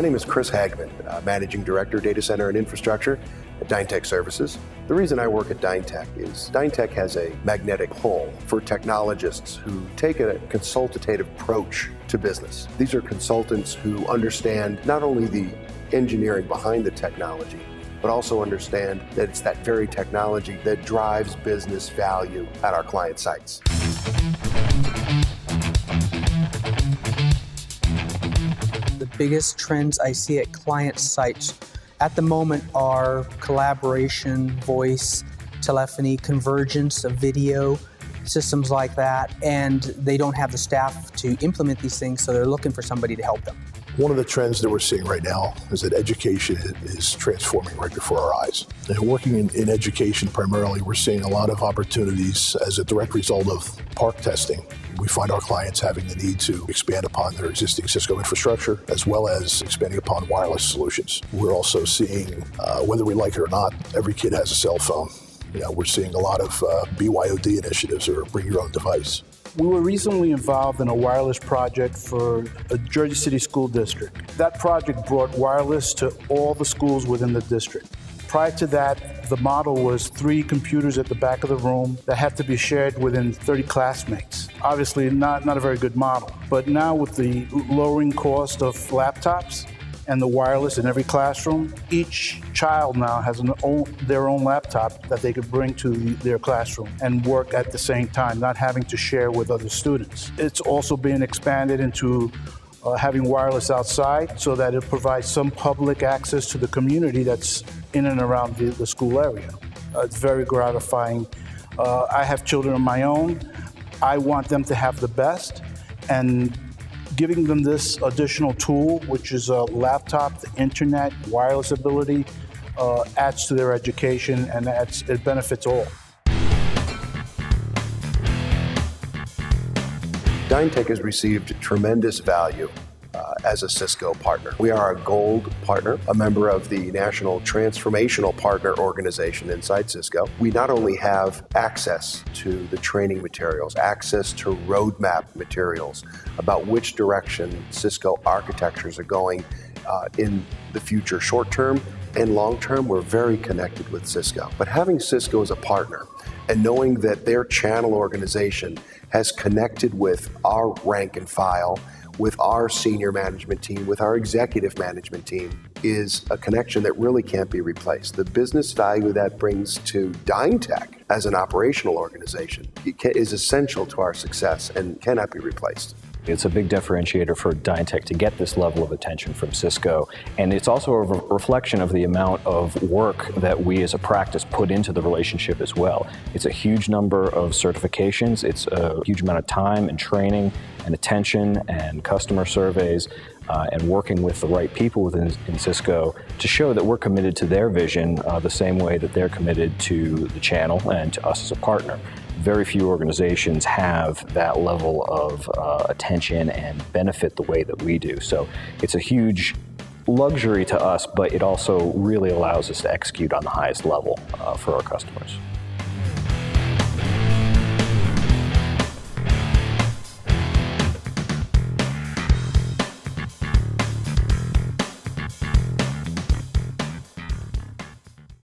name is Chris Hagman, Managing Director, Data Center and Infrastructure at Dynetech Services. The reason I work at Dynetech is Dynetech has a magnetic pull for technologists who take a consultative approach to business. These are consultants who understand not only the engineering behind the technology, but also understand that it's that very technology that drives business value at our client sites. The biggest trends I see at client sites at the moment are collaboration, voice, telephony, convergence of video, systems like that, and they don't have the staff to implement these things, so they're looking for somebody to help them. One of the trends that we're seeing right now is that education is transforming right before our eyes. And working in education primarily, we're seeing a lot of opportunities as a direct result of PARC testing. We find our clients having the need to expand upon their existing Cisco infrastructure, as well as expanding upon wireless solutions. We're also seeing, whether we like it or not, every kid has a cell phone. We're seeing a lot of BYOD initiatives, or bring your own device. We were recently involved in a wireless project for a Jersey City school district. That project brought wireless to all the schools within the district. Prior to that, the model was 3 computers at the back of the room that had to be shared within 30 classmates. Obviously not a very good model. But now with the lowering cost of laptops and the wireless in every classroom, each child now has their own laptop that they could bring to their classroom and work at the same time, not having to share with other students. It's also being expanded into having wireless outside so that it provides some public access to the community that's in and around the school area. It's very gratifying. I have children of my own. I want them to have the best, and giving them this additional tool, which is a laptop, the internet, wireless ability, adds to their education, and it benefits all. Dynetech has received tremendous value as a Cisco partner. We are a gold partner, a member of the National Transformational Partner Organization inside Cisco. We not only have access to the training materials, access to roadmap materials about which direction Cisco architectures are going in the future, short term and long term. We're very connected with Cisco. But having Cisco as a partner and knowing that their channel organization has connected with our rank and file, with our senior management team, with our executive management team, is a connection that really can't be replaced. The business value that brings to Dynetech as an operational organization is essential to our success and cannot be replaced. It's a big differentiator for Dynetech to get this level of attention from Cisco, and it's also a reflection of the amount of work that we as a practice put into the relationship as well. It's a huge number of certifications, it's a huge amount of time and training and attention and customer surveys and working with the right people within Cisco to show that we're committed to their vision the same way that they're committed to the channel and to us as a partner. Very few organizations have that level of attention and benefit the way that we do. So it's a huge luxury to us, but it also really allows us to execute on the highest level for our customers.